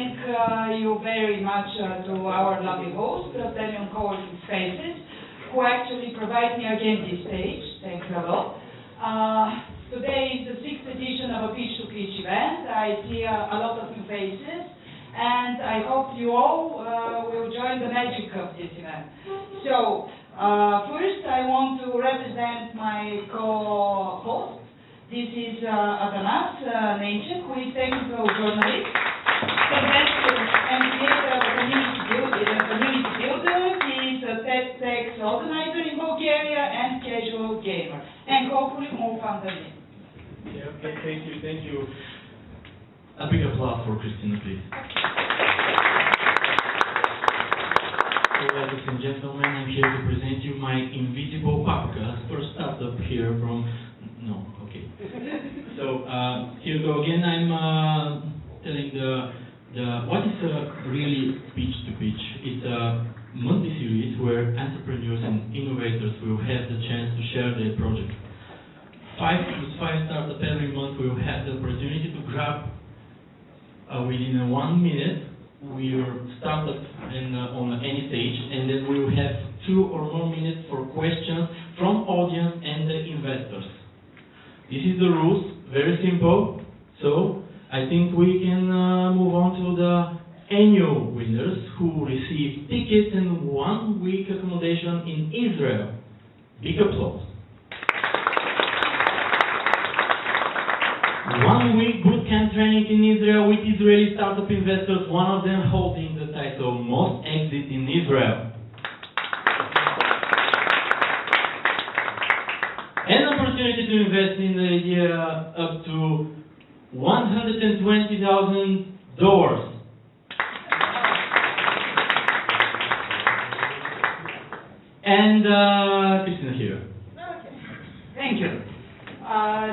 Thank you very much to our lovely host, Bulgarian Coworking Spaces, who actually provide me again this stage. Thank you a lot. Today is the 6th edition of a Pitch2Pitch event. I see a lot of new faces, and I hope you all will join the magic of this event. So, first I want to represent my co-host. This is KnnectMe, who is technical journalist, investor and creator of a community builder. He is a TEDx organizer in Bulgaria and casual gamer, and hopefully more fun than me. Yeah, okay, thank you. A big applause for Christina, please. So, ladies and gentlemen, I'm here to present you my invisible podcast for a startup here from... No, okay. So, here we go again. I'm telling what is really Pitch2Pitch. It's a monthly series where entrepreneurs and innovators will have the chance to share their projects. 5 startups every month will have the opportunity to grab within 1 minute your startup on any stage, and then we will have 2 or more minutes for questions from audience and the investors. This is the rules, very simple. So I think we can move on to the annual winners who receive tickets and 1 week accommodation in Israel. Big applause. 1 week bootcamp training in Israel with Israeli startup investors, one of them holding the title Most Exit in Israel. An opportunity to invest in the idea up to $120,000. And Christina here. Okay. Thank you.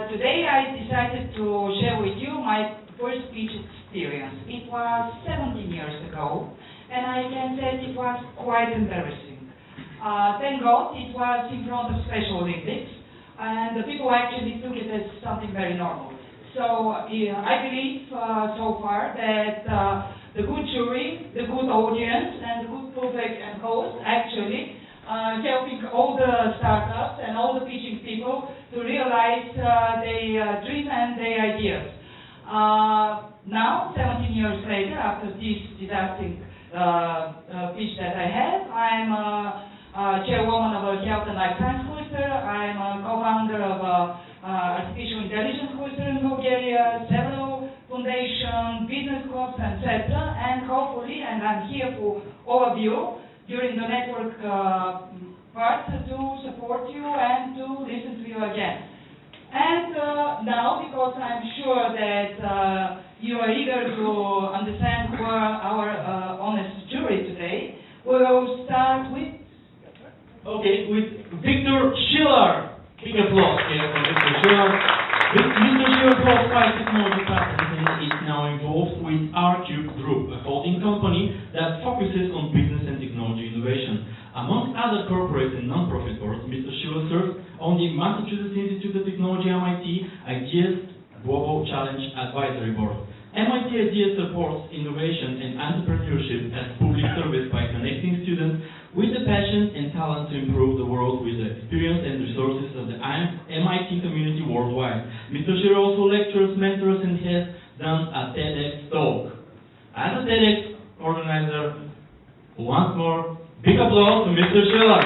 Today I decided to share with you my first pitch experience. It was 17 years ago, and I can say it was quite embarrassing. Thank God it was in front of Special Olympics, and the people actually took it as something very normal. So I believe so far that the good jury, the good audience, and the good public and host actually helping all the startups and all the pitching people to realize their dreams and their ideas. Now, 17 years later, after this disastrous pitch that I had, I'm chairwoman of a health and life science cluster. I'm a co-founder of artificial intelligence cluster in Bulgaria, several foundations, business clubs, etc. And hopefully, and I'm here for all of you during the network part to support you and to listen to you again. And now, because I'm sure that you are eager to understand who are our honest jury today, we will start with... Okay, with Victor Schiller. Big applause here for Victor Schiller. Mr. Schiller holds 5 technology patents and is now involved with R-Cube Group, a holding company that focuses on business and technology innovation. Among other corporate and non-profit boards, Mr. Schiller serves on the Massachusetts Institute of Technology MIT Ideas Global Challenge Advisory Board. MIT Ideas supports innovation and entrepreneurship as public service by connecting students with the passion and talent to improve the world with the experience and resources of the MIT community worldwide. Mr. Schiller also lectures, mentors, and has done a TEDx talk. As a TEDx organizer, once more, big applause to Mr. Schiller.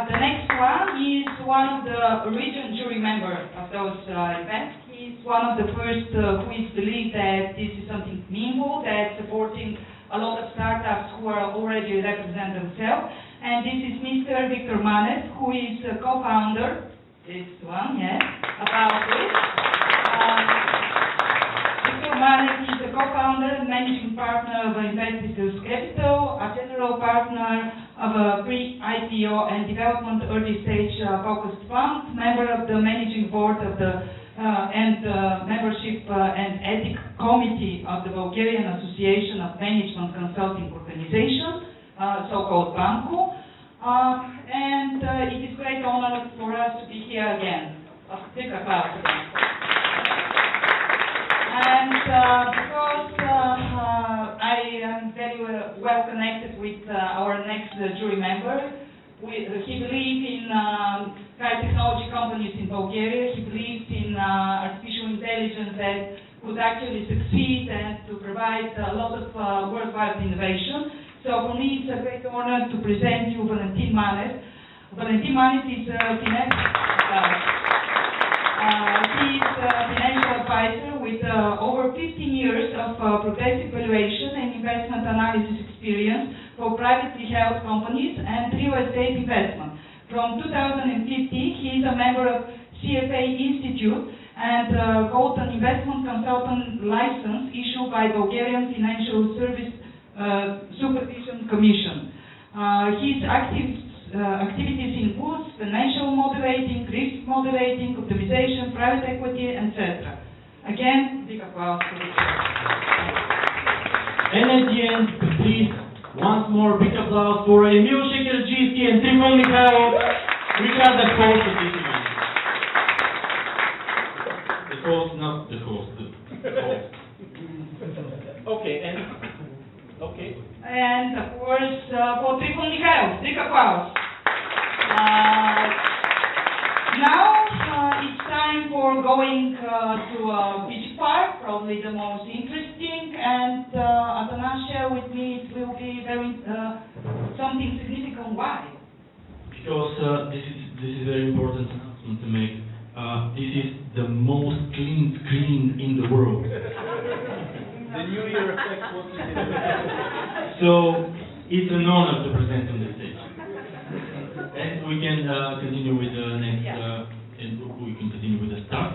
The next one is one of the original jury members of those events. He's one of the first who is believed that this is something meaningful, that's supporting a lot of startups who are already represent themselves. And this is Mr. Victor Manet, who is a co-founder, this one, yes, about this. Victor Manet is a co-founder and managing partner of Investors Capital, a general partner of a pre-IPO and development early stage focused fund, member of the managing board of the membership and ethics committee of the Bulgarian Association of Management Consulting Organization, so-called BANCO. And it is a great honor for us to be here again. Big applause. And because I am very well connected with our next jury member, he believes in high technology companies in Bulgaria. He believes in artificial intelligence that could actually succeed and to provide a lot of worldwide innovation. So for me, it's a great honor to present you Valentin Manet. Valentin Manet is a financial advisor with over 15 years of progressive valuation and investment analysis experience for privately held companies and real estate investment. From 2015, he is a member of CFA Institute and got an investment consultant license issued by Bulgarian Financial Service Supervision Commission. His activities include financial moderating, risk moderating, optimization, private equity, etc. Again, big applause for this. And at the end, please, once more, big applause for Emil Shekerjitsky and Trifon Mikhailov, which are the hosts of this event. The host, not the host, the host. Okay, and okay. And of course, for Trifon Mikhailov, big applause. Now it's time for going to Beach Park, probably the most interesting, and Atanas share with me it will be very something significant. Why? Because this is very important announcement to make. This is the most clean screen in the world. The New Year effect was So it's an honor to present on the stage. And we can continue with the next, and we can continue with the start.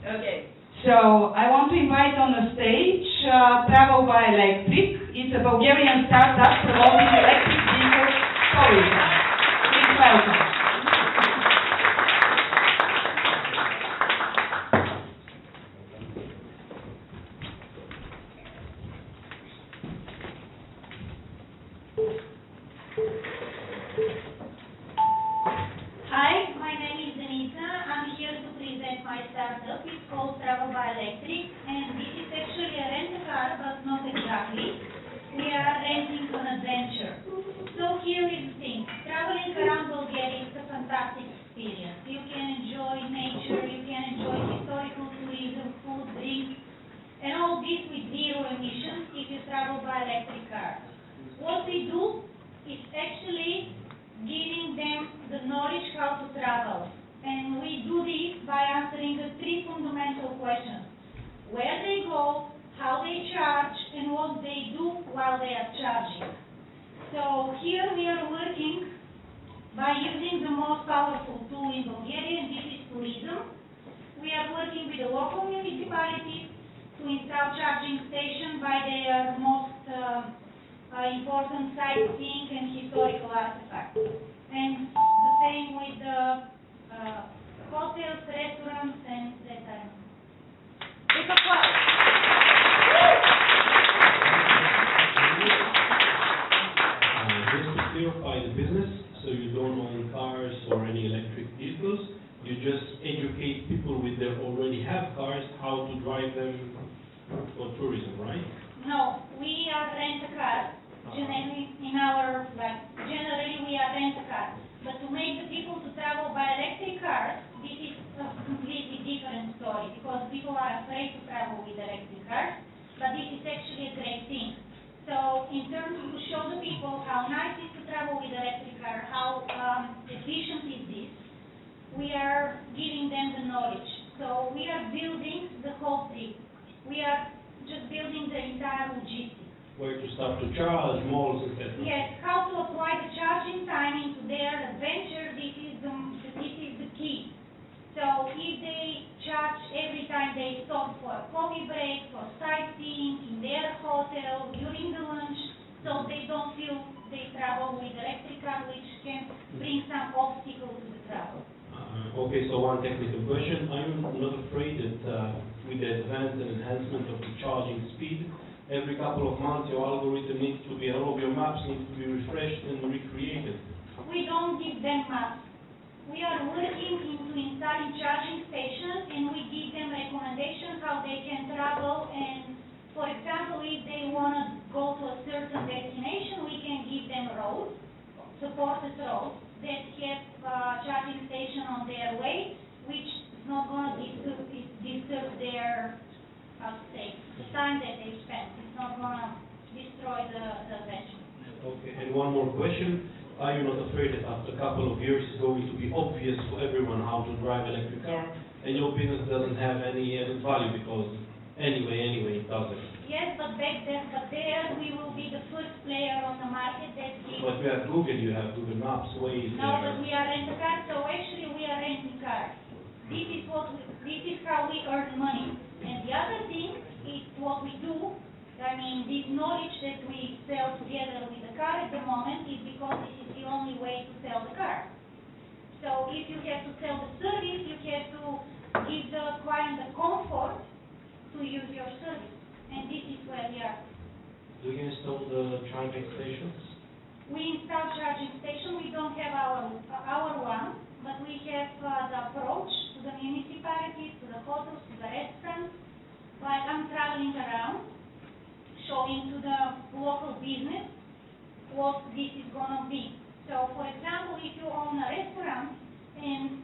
Okay. So I want to invite on the stage Travel by Electric. It's a Bulgarian startup promoting electric vehicle tourism. Please welcome. Hi, my name is Denisa. I'm here to present my startup. It's called Travel by Electric, and this is actually a rent-a-car, but not exactly. We are renting an adventure. So here is the thing. Traveling around Bulgaria is a fantastic experience. You can enjoy nature, you can enjoy historical tourism, food, drinks, and all this with zero emissions if you travel by electric car. What we do is actually giving them the knowledge how to travel. And we do this by answering the three fundamental questions. Where they go, how they charge, and what they do while they are charging. So here we are working by using the most powerful tool in Bulgaria, and this is tourism. We are working with the local municipalities to install charging stations by their most important sightseeing and historical artifacts. And the same with the hotels, restaurants, and that kind of. Big applause. Just to clarify the business, so you don't own cars or any electric vehicles, you just educate people with their already have cars how to drive them for tourism, right? No, we are rent-a-car. Generally, generally we are rent-a-car. But to make the people to travel by electric cars, this is a completely different story, because people are afraid to travel with electric cars, but this is actually a great thing. So in terms to show the people how nice it is to travel with electric car, how efficient is this, we are giving them the knowledge. So we are building the whole thing. We are just building the entire logistics. Where to start to charge, malls, etc. Yes, how to apply the charging time into their adventure, this is the key. So if they charge every time they stop for a coffee break, for sightseeing, in their hotel, during the lunch, so they don't feel they travel with electric car, which can bring some obstacle to the travel. Okay, so one technical question. Are you not afraid that with the advance and enhancement of the charging speed, every couple of months your algorithm needs to be, all of your maps need to be refreshed and recreated? We don't give them maps. We are working into installing charging stations, and we give them recommendations how they can travel supported roads that have charging station on their way, which is not going to disturb their, how to say, the time that they spend. It's not going to destroy the venture. Okay, and one more question. Are you not afraid that after a couple of years it's going to be obvious to everyone how to drive electric car, and your business doesn't have any added value because anyway it doesn't? Yes, but there we will be the first player on the market that gives... But you have Google, you have Google Maps, Waze. No, but we are renting cars, so actually we are renting cars. This is how we earn money. And the other thing is what we do. I mean, this knowledge that we sell together with the car at the moment is because this is the only way to sell the car. So if you have to sell the service, you have to give the client the comfort to use your service. And this is where we are. Do you install the charging stations? We install charging station. We don't have our one, but we have the approach to the municipalities, to the hotels, to the restaurants. Like I'm traveling around, showing to the local business what this is going to be. So, for example, if you own a restaurant and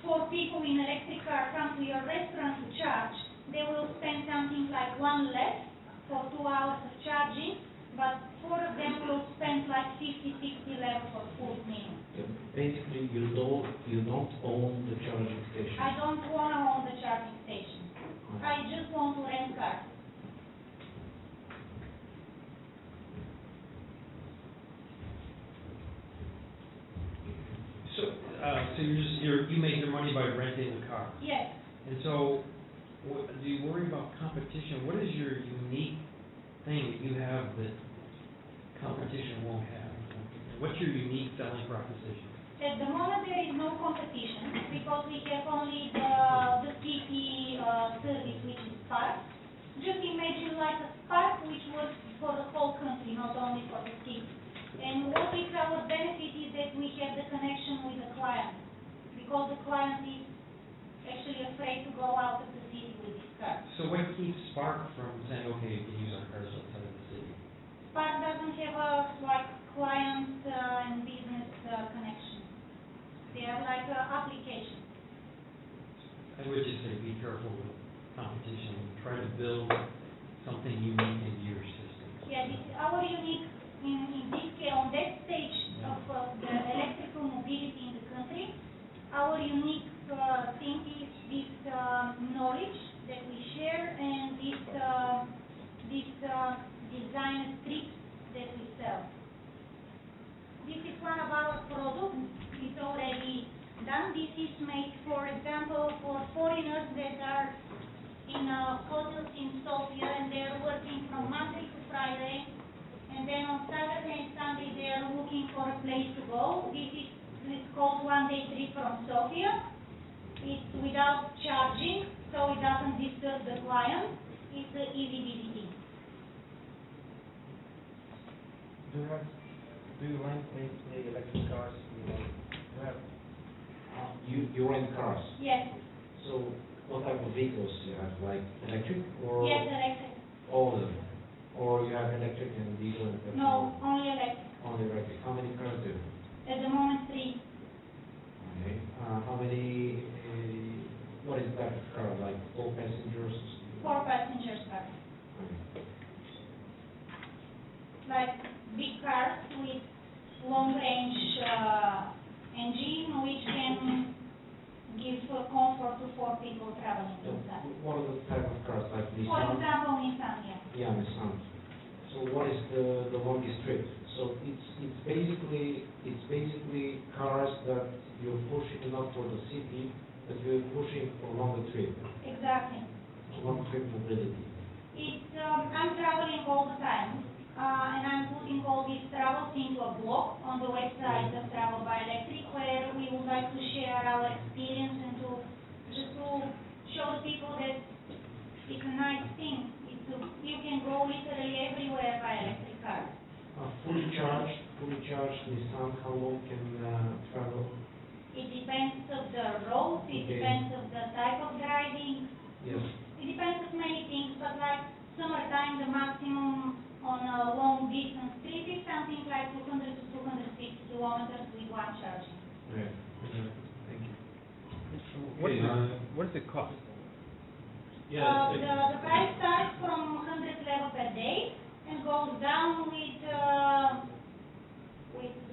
4 people in electric car come to your restaurant to charge, they will spend something like 1 less for 2 hours of charging, but 4 of them will spend like 50-60 less for full meal. Basically, you don't own the charging station. I don't want to own the charging station. I just want to rent cars. So you make your money by renting the car. Yes. And so, do you worry about competition? What is your unique thing that you have that competition won't have? What's your unique selling proposition? At the moment, there is no competition because we have only the city service, which is Spark. Just imagine like a Spark which works for the whole country, not only for the city. And what is our benefit is that we have the connection with the client, because the client is actually afraid to go out of the city with his car. So what keeps Spark from saying, okay, you can use our cars outside of the city? Spark doesn't have a client and business connection. They are like applications. I would just say be careful with competition and try to build something unique into your system. Yeah, this is our unique. In this case, on that stage of the electrical mobility in the country, our unique thing is this knowledge that we share and this design tricks that we sell. This is one of our products. It's already done. This is made, for example, for foreigners that are in hotels in Sofia and they're working from Monday to Friday. And then on Saturday and Sunday they are looking for a place to go. It's called one-day trip from Sofia. It's without charging, so it doesn't disturb the client. It's an easy visiting. Do you rent the electric cars? You rent cars? Yes. So what type of vehicles you have? Like electric or? Yes, electric. All of them? Or you have electric and diesel and petrol? No, only electric. Only electric. How many cars do you have? At the moment, 3. Okay. How many, what is that car, like 4 passengers? 4 passengers cars. Okay. Like big cars with long-range engine, which can give comfort to 4 people traveling inside. What are the type of cars, like For Nissan? example, Nissan, yeah. Yeah, Nissan. So what is the longest trip? So it's basically cars that you're pushing not for the city, but you're pushing for longer trip. Exactly. Long trip mobility. It's I'm traveling all the time, and I'm putting all these travels into a blog on the website of Travel by Electric, where we would like to share our experience and to show people that it's a nice thing. You can go literally everywhere by electric car. Fully charged Nissan, how long can travel? It depends of the road, it depends of the type of driving. Yes. It depends on many things, but like summertime, the maximum on a long distance trip is something like 200 to one charging. Right. Thank you. What does it cost? The price starts from 100 level per day and goes down with the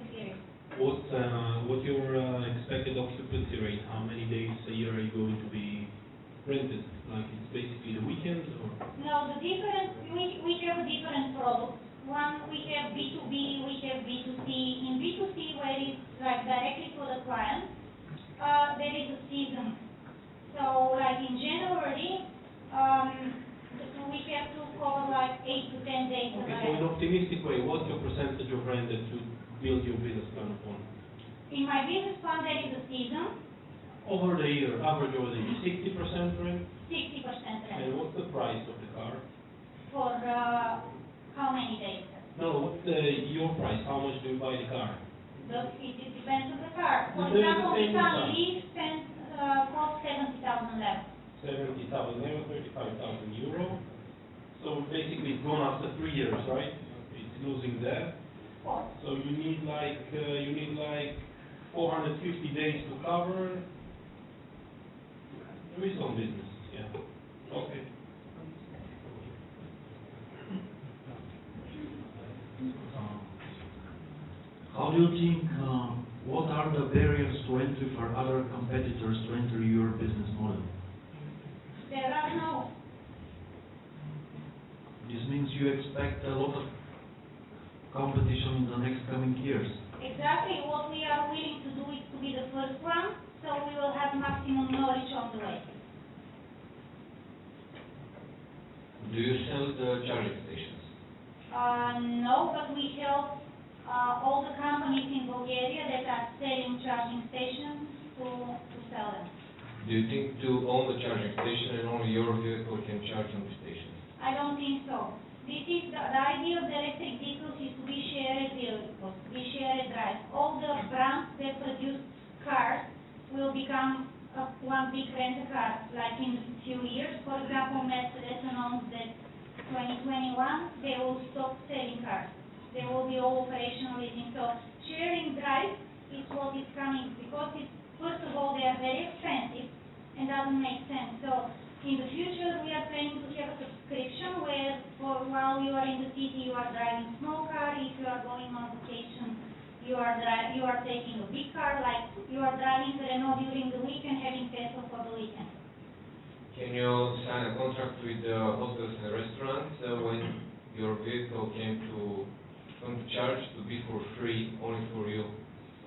period. What's your expected occupancy rate? How many days a year are you going to be rented? Like it's basically the weekends or? No, we have a different product. One, we have B2B, we have B2C. In B2C, where it's like directly for the client, there is a season. So like in January, we have to cover like 8 to 10 days of Okay, so rent. in optimistic way, what's your percentage of rent that you build your business plan upon? In my business plan, there is a season, Over the year, average over the year, 60% rent? 60% rent. And what's the price of the car? For how many days? No, what's your price? How much do you buy the car? It depends on the car. For Is there example, the the same car car? lease costs 70,000 left. 70,000 euro, 35,000 euro. So basically it's gone after 3 years, right? It's losing that. So you need like 450 days to cover. There is some business, yeah. Okay. How do you think, what are the barriers to entry for other competitors to enter your business model? There are no. This means you expect a lot of competition in the next coming years. Exactly what we are willing to do is to be the first one, so we will have maximum knowledge on the way. Do you sell the charging stations? No, but we help all the companies in Bulgaria that are selling charging stations to sell them. Do you think to own the charging station and only your vehicle can charge on the station? I don't think so. This is the idea of the electric vehicles is to be shared vehicles, be shared drive. All the brands that produce cars will become one big rent-a-car, like in a few years. For example, Mercedes announced that 2021 they will stop selling cars. They will be all operational leasing. So sharing drive is what is coming because first of all they are very expensive and doesn't make sense. So in the future we are planning to have a subscription where while you are in the city you are driving small car. If you are going on vacation you are taking a big car, like you are driving the Renault during the week and having petrol for the weekend. Can you sign a contract with hotels and restaurants when your vehicle came to charge to be for free only for you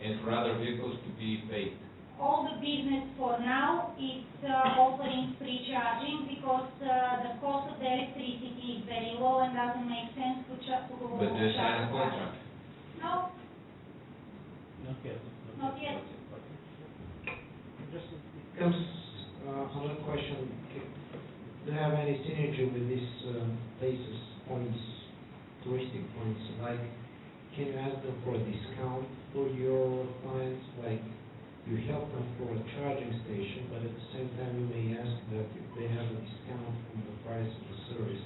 and for other vehicles to be paid? All the business for now is offering free charging because the cost of the electricity is very low and doesn't make sense to go But they sign a charge. contract. No, Not yet. not yet. Just comes another question. Do you have any synergy with these places, points, touristic points? Like, can you ask them for a discount for your clients? Like, you help them for a charging station, but at the same time you may ask that if they have a discount from the price of the service.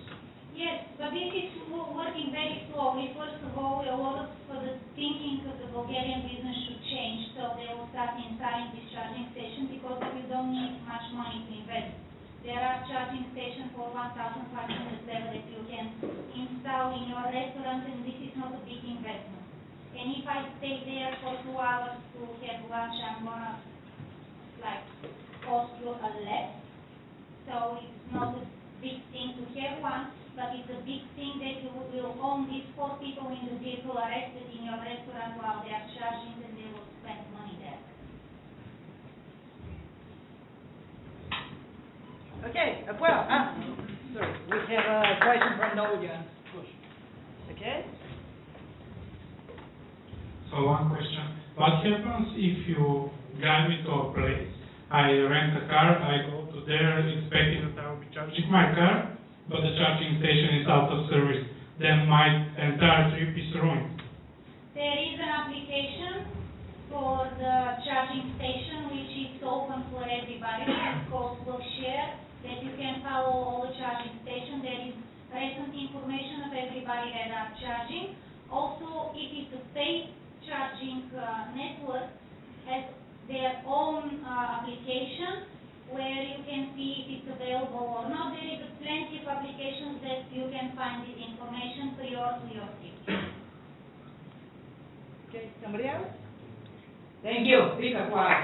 Yes, but this is working very slowly. First of all, a lot of the thinking of the Bulgarian business should change, so they will start installing this charging station because you don't need much money to invest. There are charging stations for 1,500 level that you can install in your restaurant, and this is not a big investment. And if I stay there for 2 hours to have lunch, I'm gonna like cost you a less. So it's not a big thing to have one, but it's a big thing that you will own these 4 people in the vehicle arrested in your restaurant while they are charging and they will spend money there. Okay, well, sorry, we have a question from the audience. Okay? So one question, what happens if you guide me to a place, I rent a car, I go to there expecting that I will be charging my car, but the charging station is out of service, then my entire trip is ruined. There is an application for the charging station which is open for everybody. It's called Share, that you can follow all the charging stations. There is recent information of everybody that are charging. Also, if it's a paid charging network, find this information prior to your trip. Okay, somebody else? Thank you. Big applause.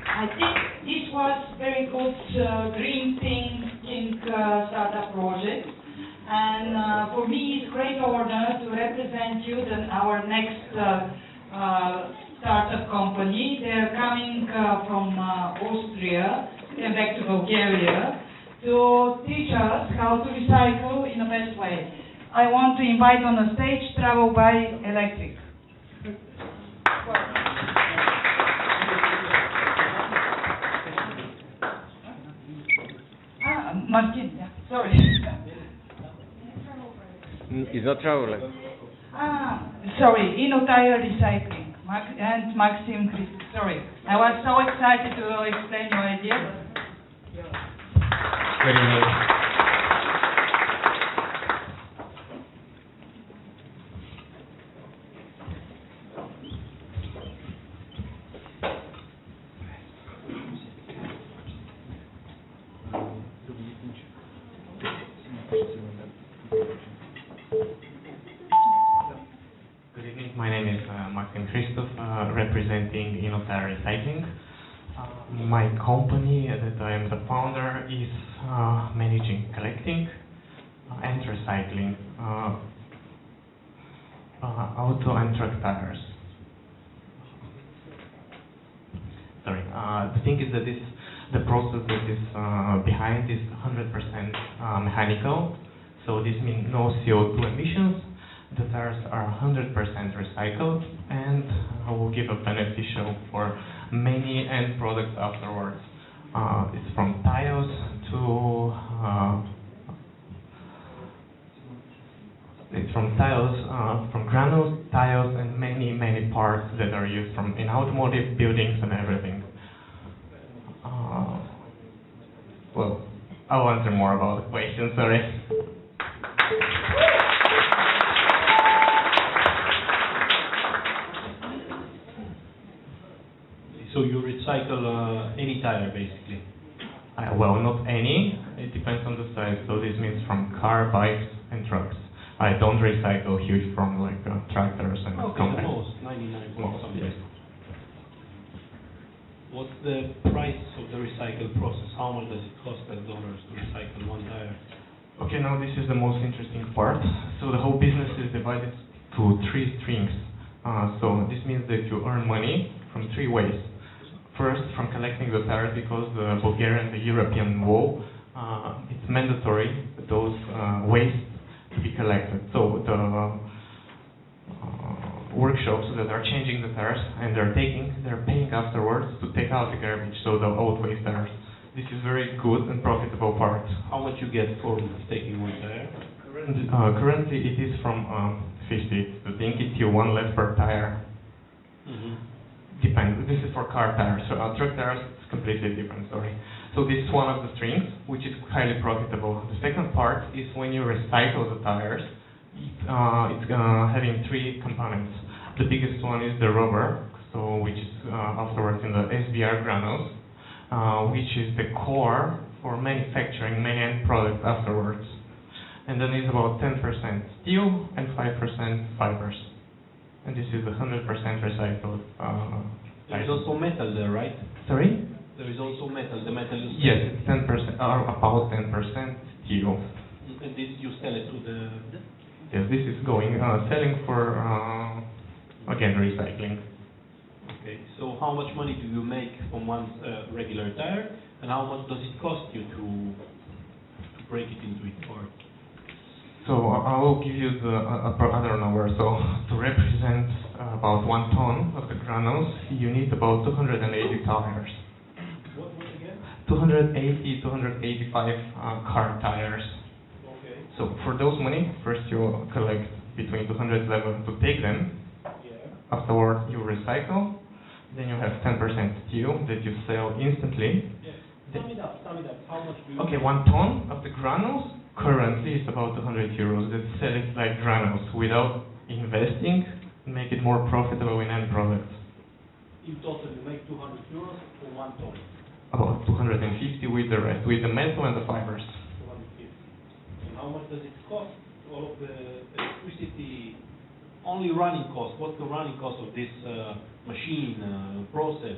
I think this was very good green thinking startup project. And for me, it's a great honor to represent you in our next startup company. They're coming from Austria, came back to Bulgaria, to teach us how to recycle in the best way. I want to invite on the stage Travel by Electric. Martin, yeah, sorry. It's not traveling. Sorry, InnoTyreRecycling, and Maxim Christ. Sorry, I was so excited to explain your idea. Very nice. Good evening. My name is Maxim Christoph, representing InnoTyreRecycling. My company that I am the founder is managing collecting and recycling auto and truck tires. Sorry, the thing is that the process that is behind is 100% mechanical, so this means no CO2 emissions. The tires are 100% recycled and will give a beneficial for many end products afterwards. It's from tires to from granules, tires, and many parts that are used in automotive, buildings, and everything. Well, I'll answer more about the question. Sorry. So you recycle any tire, basically? Well, not any. It depends on the size. So this means from car, bikes, and trucks. I don't recycle huge from like tractors and Okay, most, 99 most, something. yes. What's the price of the recycle process? How much does it cost per dollars to recycle one tire? Okay, now this is the most interesting part. So the whole business is divided to 3 streams. So this means that you earn money from 3 ways. First, from collecting the tires, because the Bulgarian, the European law, it's mandatory those waste to be collected. So the workshops that are changing the tires and they're paying afterwards to take out the garbage, so the old waste tires. This is very good and profitable part. How much you get for taking one tire? Currently it is from 50. I think it's 1 left per tire. Depends. This is for car tires. So truck tires is completely different story. So this is one of the streams, which is highly profitable. The second part is when you recycle the tires. It's having 3 components. The biggest one is the rubber, so which is afterwards in the SBR granules, which is the core for manufacturing many end products afterwards. And then it's about 10% steel and 5% fibers. And this is 100% recycled. There is also metal there, right? Sorry? There is also metal. The metal you Yes, it's 10%, or about 10% steel. And this you sell it to the... Yes, this is going, selling for, again, recycling. Okay, so how much money do you make from one regular tire, and how much does it cost you to break it into its parts? So I will give you the other number. So to represent about 1 ton of the granules, you need about 280 tires. What again? 280, 285 car tires. Okay. So for those money, first you collect between 211 to take them. Yeah. Afterwards you recycle. Then you have 10% steel that you sell instantly. Yes. Sum it up. How much do you... Okay, 1 ton of the granules currently is about 200 euros. That sell it like granules without investing, make it more profitable in end products. In total, you make 200 euros for 1 ton. about 250 with the rest, with the metal and the fibers. 250. And how much does it cost? All of the electricity, only running cost. What's the running cost of this machine process?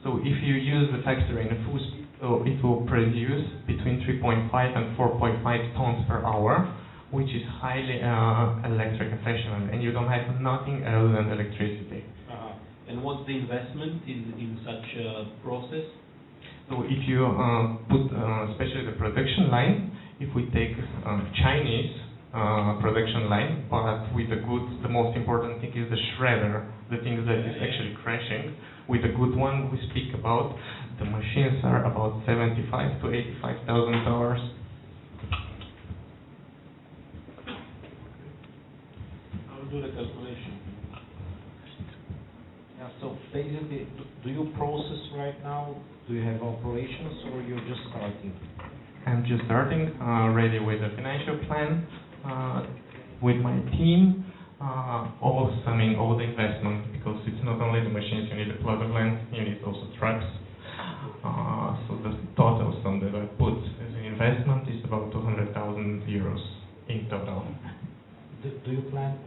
So if you use the factory in a full speed, it will produce between 3.5 and 4.5 tons per hour, which is highly electric efficient, and you don't have nothing other than electricity. And what's the investment in such a process? So if you put, especially the production line, if we take Chinese production line, but with the good, the most important thing is the shredder, the thing that is actually crashing. With a good one, we speak about the machines are about $75,000 to $85,000. I'll do the calculation. Yeah, so basically, do you process right now? Do you have operations, or you're just starting? I'm just starting, ready with a financial plan, with my team, all summing all the investment, because it's not only the machines, you need the plug and land, you need also trucks. So the total sum that I put as an investment is about 200,000 euros in total.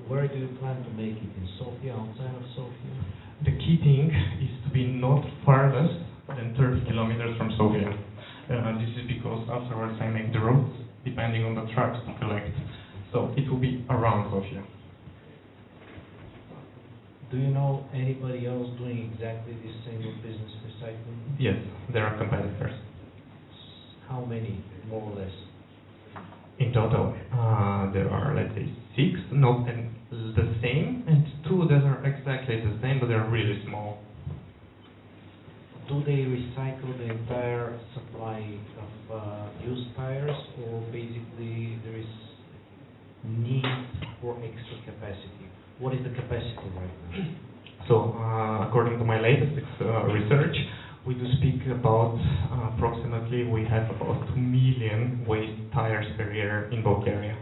Where do you plan to make it? In Sofia, outside of Sofia? The key thing is to be not farthest than 30 kilometers from Sofia. This is because afterwards I make the roads depending on the trucks to collect. So it will be around Sofia. Do you know anybody else doing exactly the same business recycling? Yes, there are competitors. How many, more or less? In total, there are, let's say, 6, not the same, and 2 that are exactly the same, but they're really small. Do they recycle the entire supply of used tires, or basically there is need for extra capacity? What is the capacity right now? So, according to my latest research, we do speak about approximately, we have about 2 million waste tires per year in Bulgaria.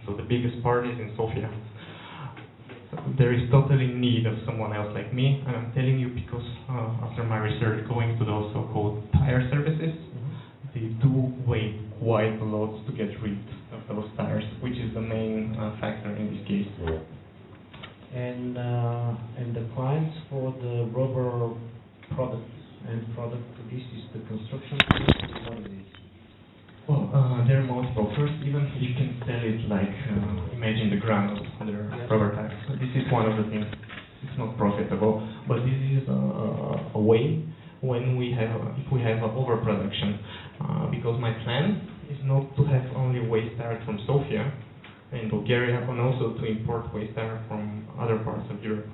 So the biggest part is in Sofia. So there is totally need of someone else like me, and I'm telling you because after my research going to those so-called tire services, they do weigh quite a lot to get rid of those tires, which is the main factor in this case. And the clients for the rubber product, this is the construction, what is it? Well, there are multiple. First, even you can sell it like, imagine the granules, they're rubber tires. So this is one of the things. It's not profitable, but this is a way when we have, if we have overproduction, because my plan is not to have only waste tire from Sofia in Bulgaria, and also to import waste tire from other parts of Europe,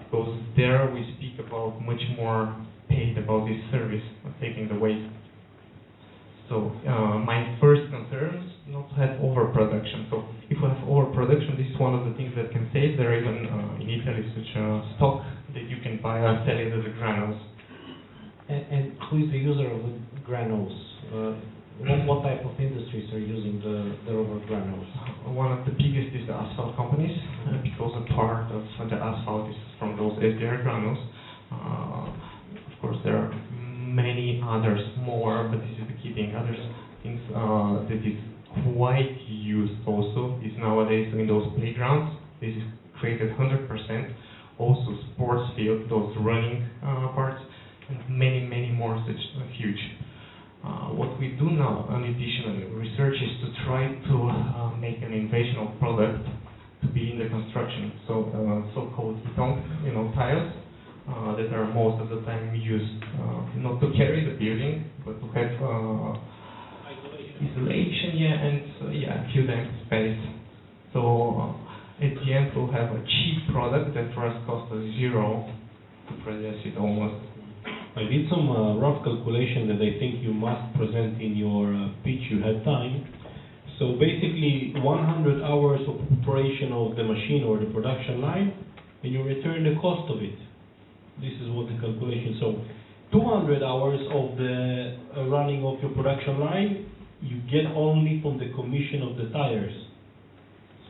because there we speak about much more paid about this service of taking the waste. So my first concern is not to have overproduction. So if we have overproduction, this is one of the things that can save. There is in Italy such a stock that you can buy and sell it as a granules. And who is the user of the granules? What type of industries are using the rubber granules? One of the biggest is the asphalt companies, because a part of the asphalt is from those SDR granules. Of course, there are many others more, but this is the key thing. Other things that is quite used also is nowadays in those playgrounds. This is created 100%. Also sports field, those running parts, and many more such huge. What we do now, in addition research, is to try to make an innovational product to be in the construction. So so-called tiles that are most of the time used not to carry the building, but to have isolation, and few times space. So at the end, we'll have a cheap product that for us costs us zero to produce it almost. I did some rough calculation that I think you must present in your pitch. You had time. So basically, 100 hours of operation of the machine or the production line, and you return the cost of it. This is what the calculation. So 200 hours of the running of your production line, you get only from the commission of the tires.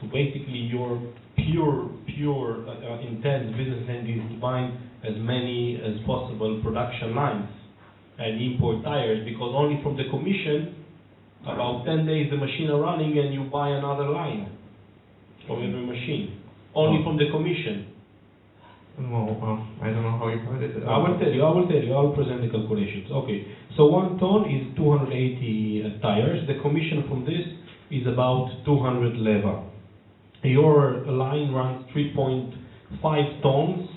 So basically, your pure intent, business intent is to find as many as possible production lines. and import tires, because only from the commission, about 10 days the machine are running and you buy another line from every machine. Only from the commission. Well, I don't know how you put it. I will tell you, I will present the calculations. Okay, so 1 ton is 280 tires. The commission from this is about 200 leva. Your line runs 3.5 tons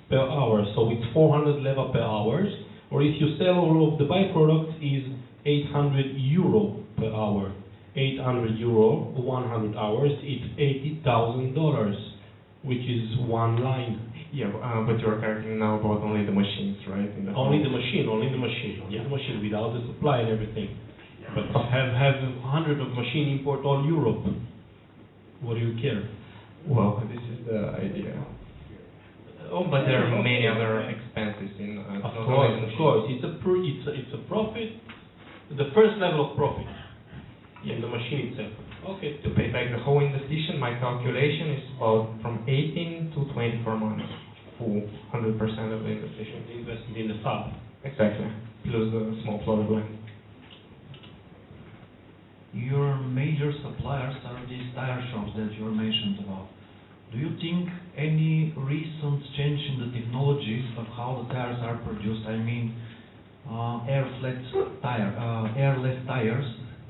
per hour, so it's 400 leva per hour. Or if you sell all of the byproducts, is 800 euro per hour. 800 euro, 100 hours, it's $80,000, which is one line. Yeah, but you're talking now about only the machines, right? Only the machine, Yeah. the machine without the supply and everything. But have 100 of machine import all Europe. What do you care? Well, this is the idea. But there are many other expenses in. Of course, it's a profit. The first level of profit in the machine itself. Okay. To pay back the whole investition, my calculation is about from 18 to 24 months, full 100% of the investition. Invested in the fab. Exactly, plus the small plot of land. Your major suppliers are these tire shops that you mentioned about. Do you think any recent change in the technology of how the tires are produced, I mean airless tires,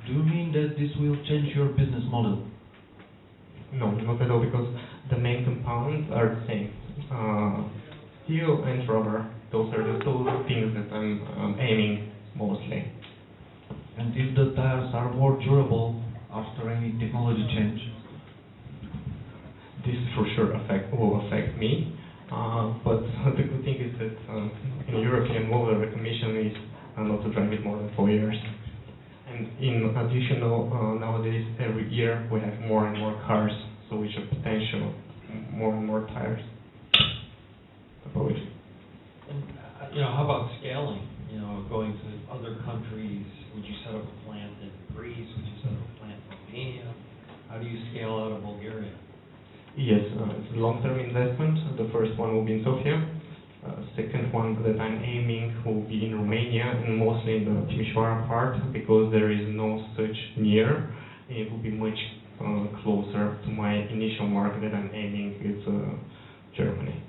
do you mean that this will change your business model? No, not at all, because the main components are the same. Steel and rubber, those are the two things that I'm aiming mostly. And if the tires are more durable after any technology change? This for sure will affect me, but the good thing is that in European law the commission is not to drive it more than 4 years. And in additional, nowadays every year we have more and more cars, so we have potential more and more tires. And, how about scaling? Going to other countries, would you set up a plant in Greece? Would you set up a plant in Romania? How do you scale out of Bulgaria? Yes, it's a long-term investment. The first one will be in Sofia. Second one that I'm aiming will be in Romania, and mostly in the Timișoara part, because there is no such near. It will be much closer to my initial market that I'm aiming is Germany.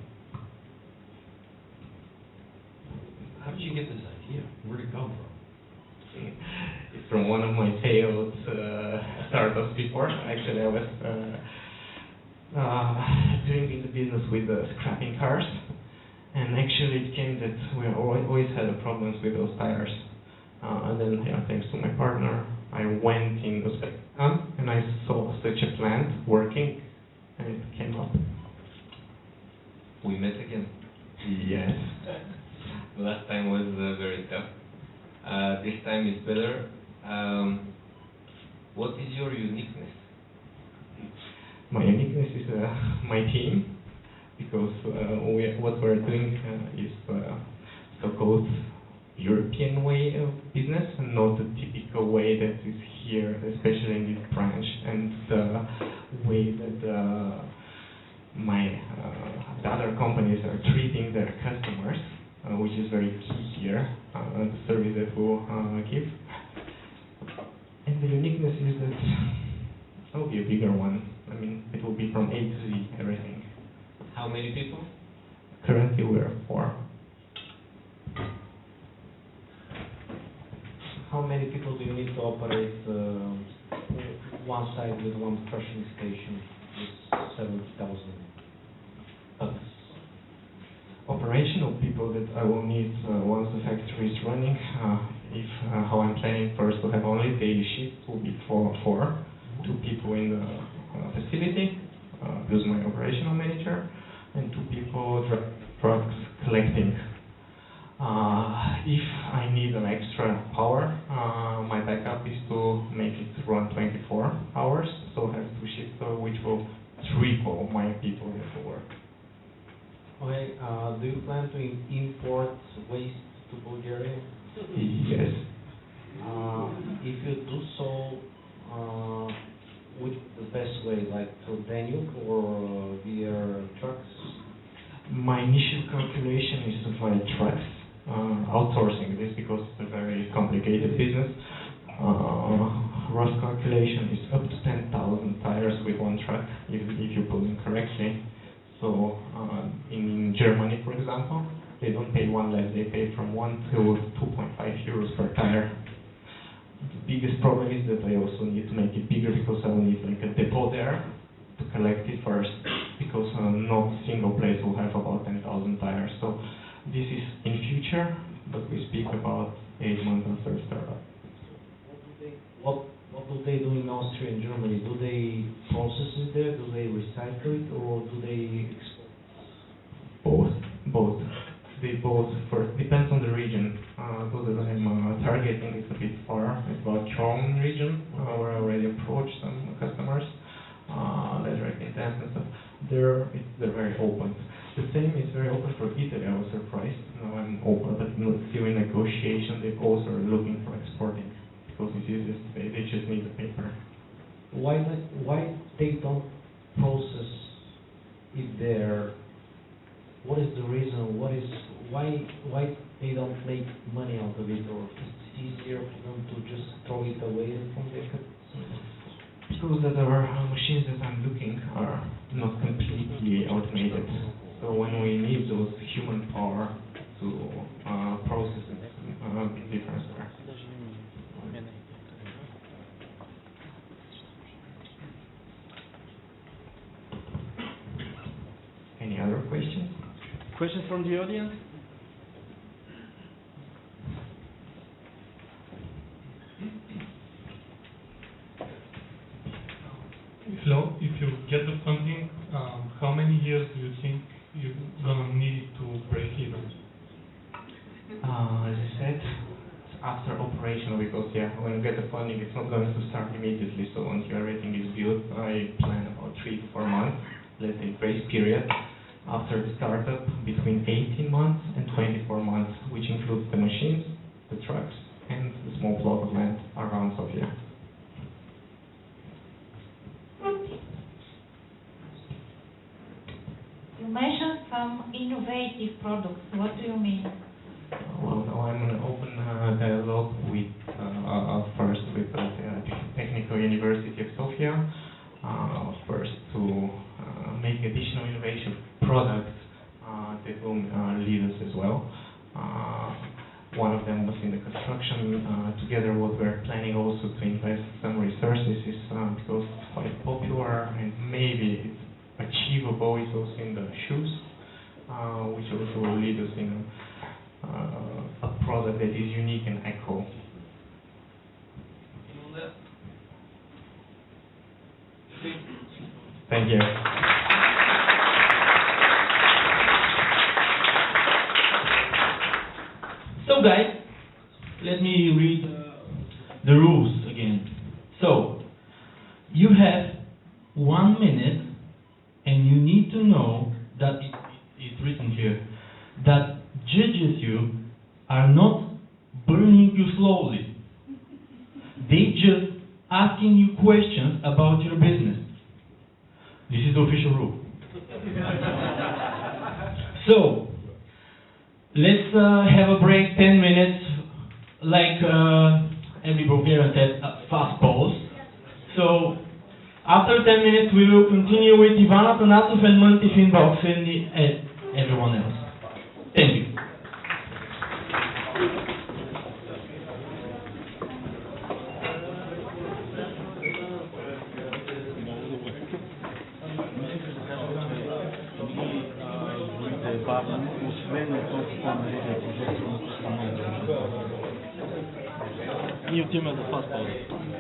How did you get this idea? Where did it come from? It's from one of my failed startups before. Actually, I was doing in the business with scrapping cars, and actually it came that we always had problems with those tires. And then, thanks to my partner, I went in Uzbekistan and I saw such a plant working, and it came up. We met again. Yes. Last time was very tough. This time is better. What is your uniqueness? My uniqueness is my team, because what we're doing is so-called European way of business, and not the typical way that is here, especially in this branch, and the way that the other companies are treating their customers, which is very key here, the service that we'll give. And the uniqueness is that I'll be a bigger one. I mean, it will be from A to Z, everything. How many people? Currently we are 4. How many people do you need to operate one side with one crushing station with 70,000 tons? Operational people that I will need once the factory is running. How I'm planning first to have only daily shifts will be 4, 2 people in the facility, plus my operational manager, and 2 people trucks collecting. If I need an extra power, my backup is to make it run 24 hours, so I have 2 shifts, which will triple my people that will work. Okay, do you plan to import waste to Bulgaria? Yes. If you do so, which the best way, like through Danube or via trucks? My initial calculation is to fly trucks, outsourcing this because it's a very complicated business. Rough calculation is up to 10,000 tires with one truck if you put them correctly. So in Germany, for example, they don't pay one less, they pay from 1 to 2.5 euros per tire. The biggest problem is that I also need to make it bigger because I will need like a depot there to collect it first, because not a single place will have about 10,000 tires. So this is in future, but we speak about 8 months after startup. What do they do in Austria and Germany? Do they process it there? Do they recycle it, or do they export? Both. They both. First, depends on the region. Those that I'm targeting is a bit far. It's about Cologne region, where I already approached some customers. Leather intents and stuff. They're very open. The same is very open for Italy. I was surprised. Now I'm open, but not still in negotiation. They also are looking for exporting because it's easiest way. They just need the paper. Why they don't process it there? What is the reason? Why they don't make money out of it, or it's easier for them to just throw it away from their Because that our machines that I'm looking are not completely automated. So when we need those human power to process it, a big difference there. Any other questions? Questions from the audience? If you get the funding, how many years do you think you're gonna need to break even? As I said, it's after operational, because when you get the funding, it's not going to start immediately. So once everything is built, I plan about 3 to 4 months, let's say grace period. After the startup, between 18 months and 24 months, which includes the machines, the trucks, and the small plot of land around Sofia. You mentioned some innovative products. What do you mean? Well, now I'm in an open dialogue with, first with the Technical University of Sofia, first to make additional innovation products that will lead us as well. One of them was in the construction. Together what we're planning also to invest some resources is because it's quite popular and maybe it's achievable, is also in the shoes, which also will lead us in a product that is unique and eco. Thank you. So guys, let me read the rules again. So, you have 1 minute and you need to know that it's written here, that judges you are not burning you slowly. They just asking you questions about your business. This is the official rule. So, let's have a break, 10 minutes, like every Bulgarian said, a fast pause. So, after 10 minutes, we will continue with Ivana Tanatov and Monety Finbox and everyone else. Thank you. И отиваме за фаст пауза.